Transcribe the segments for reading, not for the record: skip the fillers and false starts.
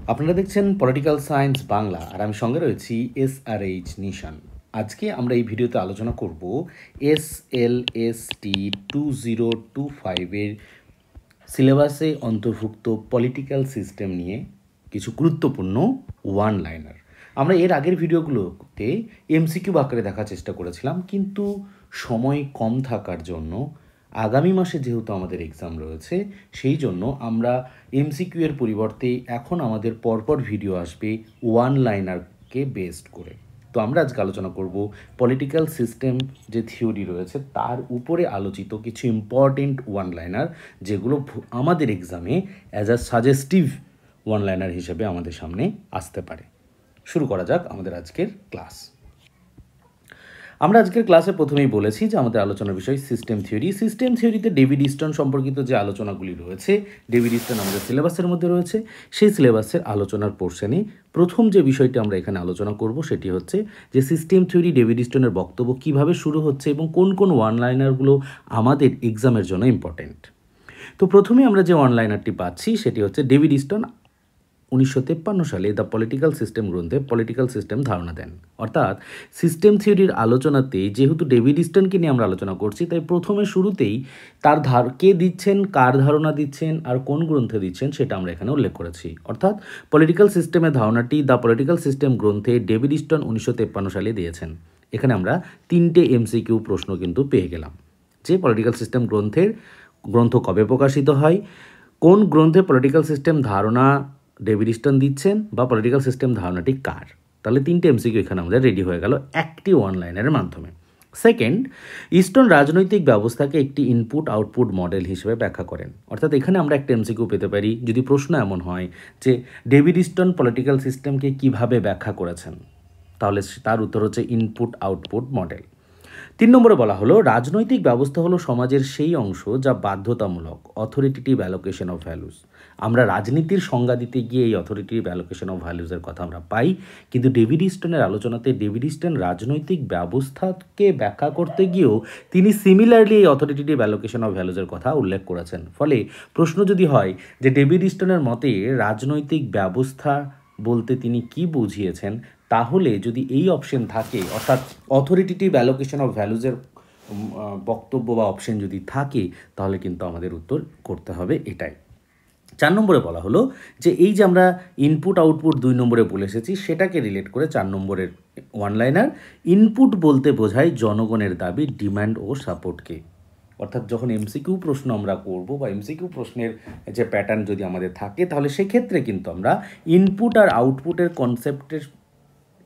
আপনারা দেখছেন political science Bangla, আর আমি সঙ্গে রয়েছি SRH নিশান। আজকে আমরা এই ভিডিওতে আলোচনা করব SLST 2025-এর সিলেবাসে অন্তর্ভুক্ত পলিটিক্যাল সিস্টেম নিয়ে কিছু গুরুত্বপূর্ণ ওয়ান লাইনার। আমরা এর আগের ভিডিওগুলোতে MCQ আকারে দেখার চেষ্টা করেছিলাম, কিন্তু সময় কম থাকার জন্য আগামী মাসে যেহেতু আমাদের এক্সাম রয়েছে, সেই জন্য আমরা MCQ এর পরিবর্তে এখন আমাদের পরপর ভিডিও আসবে ওয়ান লাইনারকে বেসড করে। তো আমরা আজকে আলোচনা করব পলিটিক্যাল সিস্টেম যে থিওরি রয়েছে তার উপরে আলোচিত কিছু ইম্পর্টেন্ট ওয়ান লাইনার, যেগুলো আমাদের এক্সামে as a suggestive one liner হিসেবে আমাদের সামনে আসতে পারে। শুরু করা যাক আমাদের আজকের ক্লাস। আমরা আজকের ক্লাসে প্রথমেই বলেছি যে আমাদের আলোচনার বিষয় সিস্টেম থিওরি। সিস্টেম থিওরিতে ডেভিড ইস্টন সম্পর্কিত যে আলোচনাগুলি রয়েছে, ডেভিড ইস্টন আমাদের সিলেবাসের মধ্যে রয়েছে। সেই সিলেবাসের আলোচনার পোর্শনে প্রথম যে বিষয়টি আমরা এখানে আলোচনা করব সেটি হচ্ছে যে সিস্টেম থিওরি ডেভিড ইস্টনের বক্তব্য কিভাবে শুরু হচ্ছে এবং কোন কোন ওয়ান লাইনারগুলো আমাদের এক্সামের জন্য ইম্পর্টেন্ট। তো প্রথমে আমরা যে ওয়ান লাইনারটি পাচ্ছি সেটি হচ্ছে ডেভিড ইস্টন 1953 সালে দ্য পলিটিক্যাল সিস্টেম গ্রন্থে পলিটিক্যাল সিস্টেম ধারণা দেন। অর্থাৎ সিস্টেম থিওরির আলোচনাতে যেহেতু ডেভিড ইস্টনকে নিয়ে আমরা আলোচনা করছি, তাই প্রথমে শুরুতেই তার কে দিচ্ছেন, কার ধারণা দিচ্ছেন আর কোন গ্রন্থে দিচ্ছেন সেটা আমরা এখানে উল্লেখ করেছি। অর্থাৎ পলিটিক্যাল সিস্টেমের ধারণাটি দ্য পলিটিক্যাল সিস্টেম গ্রন্থে ডেভিড ইস্টন 1953 সালে দিয়েছেন। এখানে আমরা 3টে MCQ প্রশ্ন কিন্তু পেয়ে গেলাম, যে পলিটিক্যাল সিস্টেম গ্রন্থ কবে প্রকাশিত হয়, কোন গ্রন্থে পলিটিক্যাল সিস্টেম ধারণা ডেভিড ইস্টন দিচ্ছেন, বা পলিটিক্যাল সিস্টেম ধারণাটি কার। তাহলে 3টে MCQ এখানে আমাদের রেডি হয়ে গেল একটি ওয়ান লাইনারের মাধ্যমে। সেকেন্ড, ইস্টন রাজনৈতিক ব্যবস্থাকে একটি ইনপুট আউটপুট মডেল হিসেবে ব্যাখ্যা করেন। অর্থাৎ এখানে আমরা একটা MCQ পেতে পারি যদি প্রশ্ন এমন হয় যে ডেভিড ইস্টন পলিটিক্যাল সিস্টেমকে কিভাবে ব্যাখ্যা করেছেন, তাহলে তার উত্তর হচ্ছে ইনপুট আউটপুট মডেল। 3 নম্বরে বলা হলো রাজনৈতিক ব্যবস্থা হলো সমাজের সেই অংশ যা বাধ্যতামূলক, অথরিটেটিভ অ্যালোকেশন অফ ভ্যালুস। আমরা রাজনীতির সংজ্ঞা দিতে গিয়ে এই অথরিটেটিভ অ্যালোকেশন অফ ভ্যালুসের কথা আমরা পাই, কিন্তু ডেভিড ইস্টনের আলোচনাতে ডেভিড ইস্টন রাজনৈতিক ব্যবস্থাকে ব্যাখ্যা করতে গিয়েও তিনি সিমিলারলি এই অথরিটেটিভ অ্যালোকেশন অফ ভ্যালুসের কথা উল্লেখ করেছেন। ফলে প্রশ্ন যদি হয় যে ডেভিড ইস্টনের মতে রাজনৈতিক ব্যবস্থা বলতে তিনি কি বুঝিয়েছেন, তাহলে যদি এই অপশন থাকে, অর্থাৎ অথরিটেটিভ অ্যালোকেশন অফ ভ্যালুজের বক্তব্য বা অপশন যদি থাকে, তাহলে কিন্তু আমাদের উত্তর করতে হবে এটাই। 4 নম্বরে বলা হলো যে এই যে আমরা ইনপুট আউটপুট 2 নম্বরে বলে এসেছি, সেটাকে রিলেট করে 4 নম্বরের ওয়ান লাইনার, ইনপুট বলতে বোঝায় জনগণের দাবি, ডিমান্ড ও সাপোর্টকে। অর্থাৎ যখন MCQ প্রশ্ন আমরা করব বা MCQ প্রশ্নের যে প্যাটার্ন যদি আমাদের থাকে, তাহলে সেক্ষেত্রে কিন্তু আমরা ইনপুট আর আউটপুটের কনসেপ্টের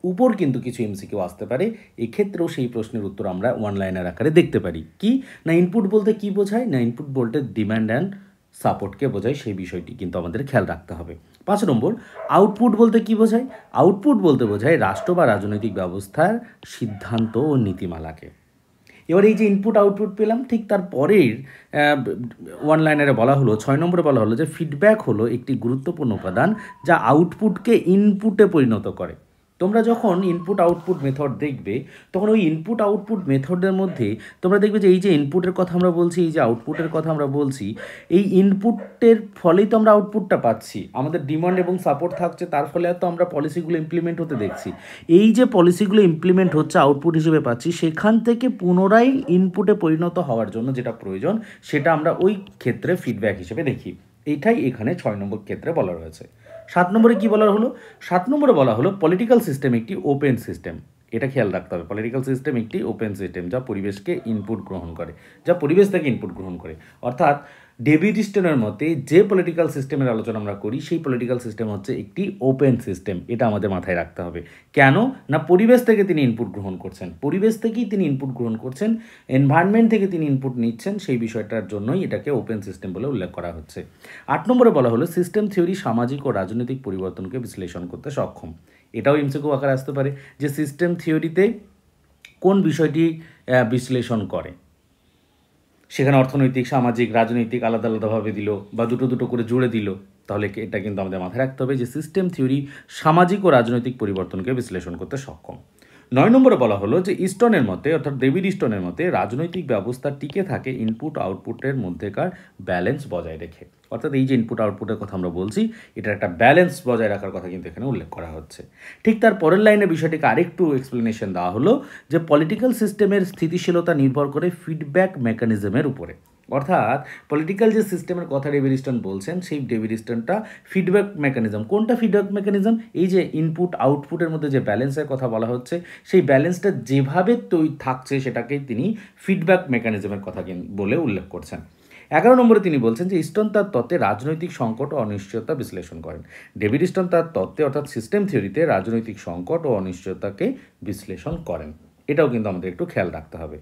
উপর কিন্তু কিছু MCQ আসতে পারে। এক্ষেত্রেও সেই প্রশ্নের উত্তর আমরা ওয়ান লাইনার আকারে দেখতে পারি। কি না, ইনপুট বলতে কি বোঝায়, না ইনপুট বলতে ডিমান্ড অ্যান্ড সাপোর্টকে বোঝায়, সেই বিষয়টি কিন্তু আমাদের খেয়াল রাখতে হবে। 5 নম্বর, আউটপুট বলতে কি বোঝায়, আউটপুট বলতে বোঝায় রাষ্ট্র বা রাজনৈতিক ব্যবস্থার সিদ্ধান্ত ও নীতিমালাকে। এবার এই যে ইনপুট আউটপুট পেলাম, ঠিক তার পরের ওয়ান লাইনারে বলা হলো 6 নম্বরে বলা হলো যে ফিডব্যাক হলো একটি গুরুত্বপূর্ণ উপাদান যা আউটপুটকে ইনপুটে পরিণত করে। তোমরা যখন ইনপুট আউটপুট মেথড দেখবে, তখন ওই ইনপুট আউটপুট মেথডের মধ্যে তোমরা দেখবে যে এই যে ইনপুটের কথা আমরা বলছি, এই যে আউটপুটের কথা আমরা বলছি, এই ইনপুটের ফলেই তো আমরা আউটপুটটা পাচ্ছি। আমাদের ডিমান্ড এবং সাপোর্ট থাকছে, তার ফলে তো আমরা পলিসিগুলো ইমপ্লিমেন্ট হতে দেখছি। এই যে পলিসিগুলো ইমপ্লিমেন্ট হচ্ছে আউটপুট হিসেবে পাচ্ছি, সেখান থেকে পুনরায় ইনপুটে পরিণত হওয়ার জন্য যেটা প্রয়োজন, সেটা আমরা ওই ক্ষেত্রে ফিডব্যাক হিসেবে দেখি। এইটাই এখানে 6 নম্বর ক্ষেত্রে বলা রয়েছে। 7 নম্বরে কি বলা হলো, 7 নম্বরে বলা হলো পলিটিক্যাল সিস্টেম একটি ওপেন সিস্টেম। এটা খেয়াল রাখতে হবে, পলিটিক্যাল সিস্টেম একটি ওপেন সিস্টেম যা পরিবেশকে ইনপুট গ্রহণ করে, যা পরিবেশ থেকে ইনপুট গ্রহণ করে। অর্থাৎ ডেভিড ইস্টনের মতে যে পলিটিক্যাল সিস্টেমের আলোচনা আমরা করি, সেই পলিটিক্যাল সিস্টেম হচ্ছে একটি ওপেন সিস্টেম। এটা আমাদের মাথায় রাখতে হবে। কেন না, পরিবেশ থেকে তিনি ইনপুট গ্রহণ করছেন, পরিবেশ থেকেই তিনি ইনপুট গ্রহণ করছেন, এনভায়রনমেন্ট থেকে তিনি ইনপুট নিচ্ছেন, সেই বিষয়টার জন্যই এটাকে ওপেন সিস্টেম বলে উল্লেখ করা হচ্ছে। 8 নম্বরে বলা হলো সিস্টেম থিওরি সামাজিক ও রাজনৈতিক পরিবর্তনকে বিশ্লেষণ করতে সক্ষম। এটাও MCQ আকারে আসতে পারে যে সিস্টেম থিওরিতে কোন বিষয়টি বিশ্লেষণ করে। সেখানে অর্থনৈতিক, সামাজিক, রাজনৈতিক আলাদা আলাদাভাবে দিল বা দুটো দুটো করে জুড়ে দিল, তাহলে এটা কিন্তু আমাদের মাথায় রাখতে হবে যে সিস্টেম থিওরি সামাজিক ও রাজনৈতিক পরিবর্তনকে বিশ্লেষণ করতে সক্ষম। 9 নম্বরে বলা হলো যে ইস্টনের মতে, অর্থাৎ ডেভিড ইস্টনের মতে রাজনৈতিক ব্যবস্থা টিকে থাকে ইনপুট আউটপুটের মধ্যেকার ব্যালেন্স বজায় রেখে। অর্থাৎ এই যে ইনপুট আউটপুটের কথা আমরা বলছি, এটার একটা ব্যালেন্স বজায় রাখার কথা কিন্তু এখানে উল্লেখ করা হচ্ছে। ঠিক তার পরের লাইনে বিষয়টিকে আরেকটু এক্সপ্লেনেশন দেওয়া হলো যে পলিটিক্যাল সিস্টেমের স্থিতিশীলতা নির্ভর করে ফিডব্যাক মেকানিজমের উপরে। অর্থাৎ পলিটিক্যাল যে সিস্টেমের কথা ডেভিড স্টোন বলছেন, সেই ডেভিড স্টোনটা ফিডব্যাক মেকানিজম। কোনটা ফিডব্যাক মেকানিজম? এই যে ইনপুট আউটপুটের মধ্যে যে ব্যালেন্সের কথা বলা হচ্ছে, সেই ব্যালেন্সটা যেভাবে থাকছে সেটাকেই তিনি ফিডব্যাক মেকানিজমের কথা বলে উল্লেখ করছেন। 11 নম্বরে তিনি বলছেন যে স্টোন তার তত্ত্বে রাজনৈতিক সংকট ও অনিশ্চয়তা বিশ্লেষণ করেন। ডেভিড স্টোন তার তত্ত্বে অর্থাৎ সিস্টেম থিওরিতে রাজনৈতিক সংকট ও অনিশ্চয়তাকে বিশ্লেষণ করেন। এটাও কিন্তু আমাদের একটু খেয়াল রাখতে হবে।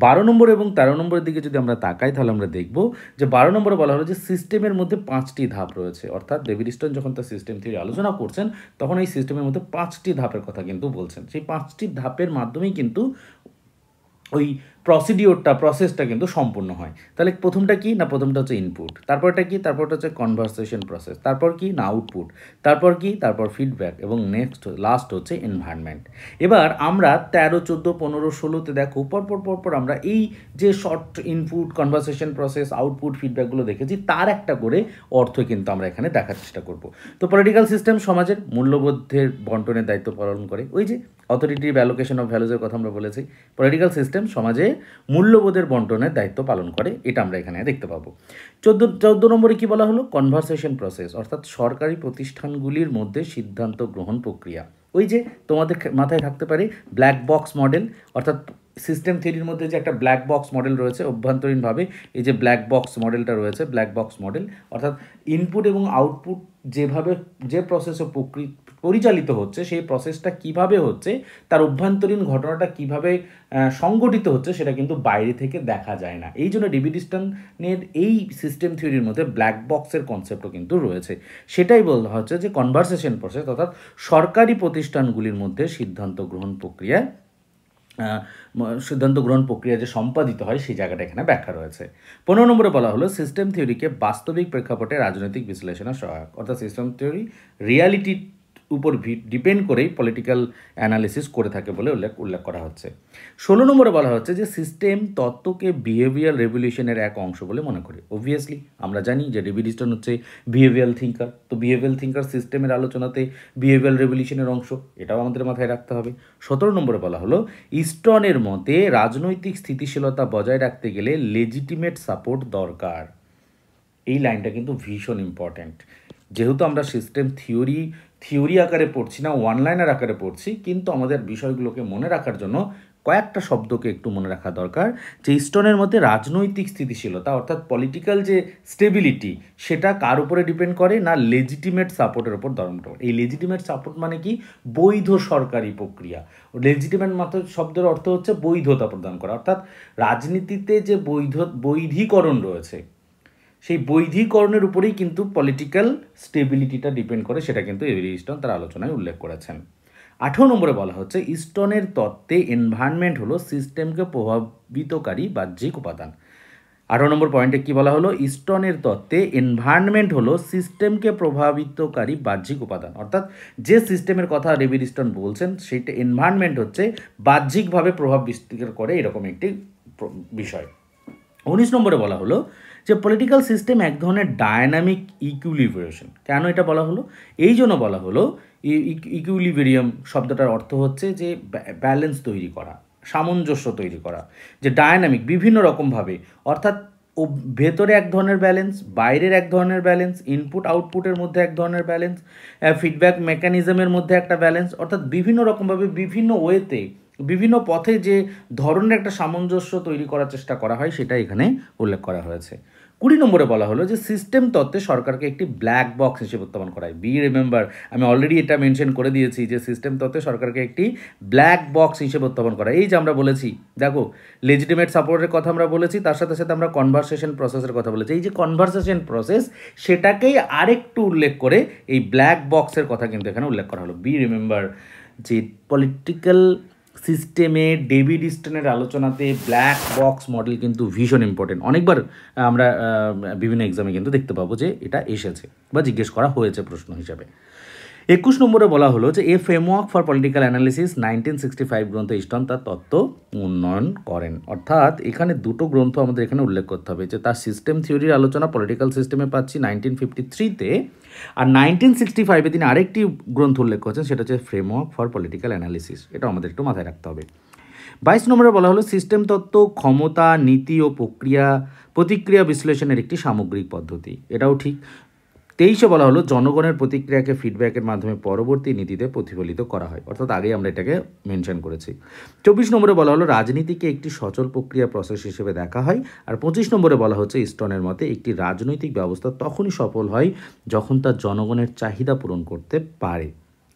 12 নম্বর এবং 13 নম্বরের দিকে যদি আমরা তাকাই, তাহলে আমরা দেখব যে 12 নম্বরে বলা হলো যে সিস্টেমের মধ্যে 5টি ধাপ রয়েছে। অর্থাৎ ডেভিড স্টোন যখন তার সিস্টেম থিওরি আলোচনা করছেন, তখন এই সিস্টেমের মধ্যে 5টি ধাপের কথা কিন্তু বলছেন। সেই 5টি ধাপের মাধ্যমেই কিন্তু ওই প্রসেসটা কিন্তু সম্পূর্ণ হয়। তাহলে প্রথমটা কি না, প্রথমটা হচ্ছে ইনপুট, তারপরটা কি, তারপরটা হচ্ছে কনভারসেশন প্রসেস, তারপর কি না আউটপুট, তারপর কি, তারপর ফিডব্যাক, এবং লাস্ট হচ্ছে এনভায়রনমেন্ট। এবার আমরা 13, 14, 15, 16তে দেখো পরপর আমরা এই যে short input, conversation process, output, ফিডব্যাকগুলো দেখেছি, তার একটা করে অর্থ কিন্তু আমরা এখানে দেখার চেষ্টা করব। তো পলিটিক্যাল সিস্টেম সমাজের মূল্যবোধের বন্টনের দায়িত্ব পালন করে। ওই যে অথরিটিভ অ্যালোকেশন অফ ভ্যালুজের কথা আমরা বলেছি, পলিটিক্যাল সিস্টেম সমাজে মূল্যবোধের বন্টনের দায়িত্ব পালন করে, এটা আমরা এখানে দেখতে পাবো। 14 নম্বরে কি বলা হলো? কনভারসেশন প্রসেস, অর্থাৎ সরকারি প্রতিষ্ঠানগুলির মধ্যে সিদ্ধান্ত গ্রহণ প্রক্রিয়া। ওই যে তোমাদের মাথায় থাকতে পারে ব্ল্যাক বক্স মডেল, অর্থাৎ সিস্টেম থিওরির মধ্যে যে একটা ব্ল্যাক বক্স মডেল রয়েছে, অভ্যন্তরীণভাবে এই যে ব্ল্যাক বক্স মডেলটা রয়েছে, ব্ল্যাক বক্স মডেল, অর্থাৎ ইনপুট এবং আউটপুট যেভাবে যে প্রসেসে পরিচালিত হচ্ছে, সেই প্রসেসটা কিভাবে হচ্ছে, তার অভ্যন্তরীণ ঘটনাটা কিভাবে সংগঠিত হচ্ছে, সেটা কিন্তু বাইরে থেকে দেখা যায় না। এই জন্য ডেভিড স্টোনের এই সিস্টেম থিওরির মধ্যে ব্ল্যাক বক্সের কনসেপ্টও কিন্তু রয়েছে। সেটাই বলা হচ্ছে যে কনভারসেশন প্রসেস, অর্থাৎ সরকারি প্রতিষ্ঠানগুলির মধ্যে সিদ্ধান্ত গ্রহণ প্রক্রিয়া যে সম্পাদিত হয়, সেই জায়গাটা এখানে ব্যাখ্যা রয়েছে। 15 নম্বরে বলা হলো সিস্টেম থিওরিকে বাস্তবিক প্রেক্ষাপটে রাজনৈতিক বিশ্লেষণের সহায়ক, অর্থাৎ সিস্টেম থিওরি রিয়ালিটির উপর ডিপেন্ড করেই পলিটিক্যাল অ্যানালিসিস করে থাকে বলে উল্লেখ করা হচ্ছে। 16 নম্বরে বলা হচ্ছে যে সিস্টেম তত্ত্বকে বিহেভিয়ার রেভলিউশনের এক অংশ বলে মনে করে। অবভিয়াসলি আমরা জানি যে ডেভিড স্টোন হচ্ছে বিহেভিয়ার থিঙ্কার, তো বিহেভিয়ার থিঙ্কার সিস্টেমের আলোচনাতে বিহেভিয়ার রেভলিউশনের অংশ, এটাও আমাদের মাথায় রাখতে হবে। 17 নম্বরে বলা হলো স্টোনের মতে রাজনৈতিক স্থিতিশীলতা বজায় রাখতে গেলে লেজিটিমেট সাপোর্ট দরকার। এই লাইনটা কিন্তু ভীষণ ইম্পর্ট্যান্ট। যেহেতু আমরা সিস্টেম থিওরি আকারে পড়ছি না, ওয়ান লাইনার আকারে পড়ছি, কিন্তু আমাদের বিষয়গুলোকে মনে রাখার জন্য কয়েকটা শব্দকে একটু মনে রাখা দরকার। যে স্টোনের মধ্যে রাজনৈতিক স্থিতিশীলতা, অর্থাৎ পলিটিক্যাল যে স্টেবিলিটি, সেটা কার উপরে ডিপেন্ড করে না লেজিটিমেট সাপোর্টের উপর ধর্মটা। এই লেজিটিমেট সাপোর্ট মানে কি? বৈধ সরকারি প্রক্রিয়া। লেজিটিমেট মাত্র শব্দের অর্থ হচ্ছে বৈধতা প্রদান করা, অর্থাৎ রাজনীতিতে যে বৈধীকরণ রয়েছে, সেই বৈধীকরণের উপরেই কিন্তু পলিটিক্যাল স্টেবিলিটিটা ডিপেন্ড করে, সেটা কিন্তু ডেভিড স্টোন তার আলোচনায় উল্লেখ করেছেন। 18 নম্বরে বলা হচ্ছে স্টোনের তত্ত্বে এনভায়রনমেন্ট হলো সিস্টেমকে প্রভাবিতকারী বাহ্যিক উপাদান। 18 নম্বর পয়েন্টে কি বলা হলো? স্টোনের তত্ত্বে এনভায়রনমেন্ট হলো সিস্টেমকে প্রভাবিতকারী বাহ্যিক উপাদান, অর্থাৎ যে সিস্টেমের কথা ডেভিড স্টোন বলছেন, সেইটা এনভায়রনমেন্ট হচ্ছে বাহ্যিকভাবে প্রভাব বিস্তার করে এরকম একটি বিষয়। 19 নম্বরে বলা হলো যে পলিটিক্যাল সিস্টেম এক ধরনের ডায়নামিক ইকুইলিব্রিয়েশন। কেন এটা বলা হলো? এই জন্য বলা হলো, ইকুইলিব্রিয়াম শব্দটার অর্থ হচ্ছে যে ব্যালেন্স তৈরি করা, সামঞ্জস্য তৈরি করা, যে ডায়নামিক বিভিন্ন রকমভাবে, অর্থাৎ ভেতরে এক ধরনের ব্যালেন্স, বাইরের এক ধরনের ব্যালেন্স, ইনপুট আউটপুটের মধ্যে এক ধরনের ব্যালেন্স, ফিডব্যাক মেকানিজমের মধ্যে একটা ব্যালেন্স, অর্থাৎ বিভিন্ন রকমভাবে বিভিন্ন ওয়েতে বিভিন্ন পথে যে ধরনের একটা সামঞ্জস্য তৈরি করার চেষ্টা করা হয়, সেটা এখানে উল্লেখ করা হয়েছে। 20 নম্বরে বলা হলো যে সিস্টেম তত্ত্বে সরকারকে একটি ব্ল্যাক বক্স হিসেবে উত্থাপন করা হয়। রিমেম্বার, আমি অলরেডি এটা মেনশন করে দিয়েছি যে সিস্টেম তত্ত্বে সরকারকে একটি ব্ল্যাক বক্স হিসেবে উত্থাপন করা। এই যে আমরা বলেছি, দেখো লেজিটিমেট সাপোর্টের কথা আমরা বলেছি, তার সাথে সাথে আমরা কনভারসেশন প্রসেসের কথা বলেছি। এই যে কনভারসেশন প্রসেস, সেটাকেই আরেকটু উল্লেখ করে এই ব্ল্যাক বক্সের কথা কিন্তু এখানে উল্লেখ করা হলো। রিমেম্বার যে পলিটিক্যাল সিস্টেমে ডেভিড স্টোনের আলোচনাতে ব্ল্যাক বক্স মডেল কিন্তু ভীষণ ইম্পর্টেন্ট। অনেকবার আমরা বিভিন্ন এক্সামে কিন্তু দেখতে পাবো যে এটা এসেছে বা জিজ্ঞেস করা হয়েছে প্রশ্ন হিসাবে। 21 নম্বরে বলা হলো যে এ ফ্রেমওয়ার্ক ফর পলিটিক্যাল অ্যানালিসিস 1965 গ্রন্থে ইস্টন তার তত্ত্ব উন্নয়ন করেন। অর্থাৎ এখানে দুটো গ্রন্থ আমাদের এখানে উল্লেখ করতে হবে, যে তার সিস্টেম থিওরির আলোচনা পলিটিক্যাল সিস্টেমে পাচ্ছি 1953-তে, আর 1965-এ তিনি আরেকটি গ্রন্থ উল্লেখ করছেন, সেটা হচ্ছে ফ্রেমওয়ার্ক ফর পলিটিক্যাল অ্যানালিসিস। এটা আমাদের একটু মাথায় রাখতে হবে। 22 নম্বরে বলা হলো সিস্টেম তত্ত্ব ক্ষমতা, নীতি ও প্রতিক্রিয়া বিশ্লেষণের একটি সামগ্রিক পদ্ধতি। এটাও ঠিক। 23-এ বলা হলো জনগণের প্রতিক্রিয়াকে ফিডব্যাকের মাধ্যমে পরবর্তী নীতিতে প্রতিফলিত করা হয়। অর্থাৎ আগেই আমরা এটাকে মেনশন করেছি। 24 নম্বরে বলা হলো রাজনীতিকে একটি সচল প্রক্রিয়া প্রসেস হিসেবে দেখা হয়। আর 25 নম্বরে বলা হচ্ছে ইস্টনের মতে একটি রাজনৈতিক ব্যবস্থা তখনই সফল হয় যখন তার জনগণের চাহিদা পূরণ করতে পারে।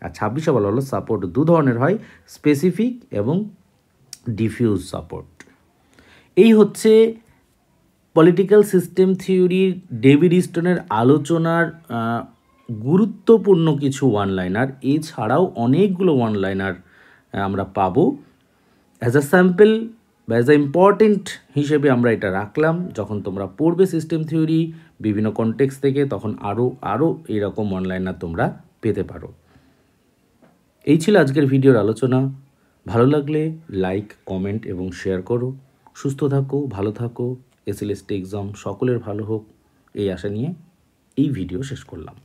আর 26-এ বলা হলো সাপোর্ট দু ধরনের হয়, স্পেসিফিক এবং ডিফিউজ সাপোর্ট। এই হচ্ছে পলিটিক্যাল সিস্টেম থিওরির ডেভিড ইস্টনের আলোচনার গুরুত্বপূর্ণ কিছু ওয়ান লাইনার। এছাড়াও অনেকগুলো ওয়ান লাইনার আমরা পাবো। অ্যাজ আ স্যাম্পল বা অ্যাজ আ ইম্পর্টেন্ট হিসেবে আমরা এটা রাখলাম। যখন তোমরা পড়বে সিস্টেম থিওরি বিভিন্ন কনটেক্সট থেকে, তখন আরও এইরকম ওয়ান লাইনার তোমরা পেতে পারো। এই ছিল আজকের ভিডিওর আলোচনা। ভালো লাগলে লাইক, কমেন্ট এবং শেয়ার করো। সুস্থ থাকো, ভালো থাকো, এসএলএসটি এক্সাম সকলের ভালো হোক এই আশা নিয়ে এই ভিডিও শেষ করলাম।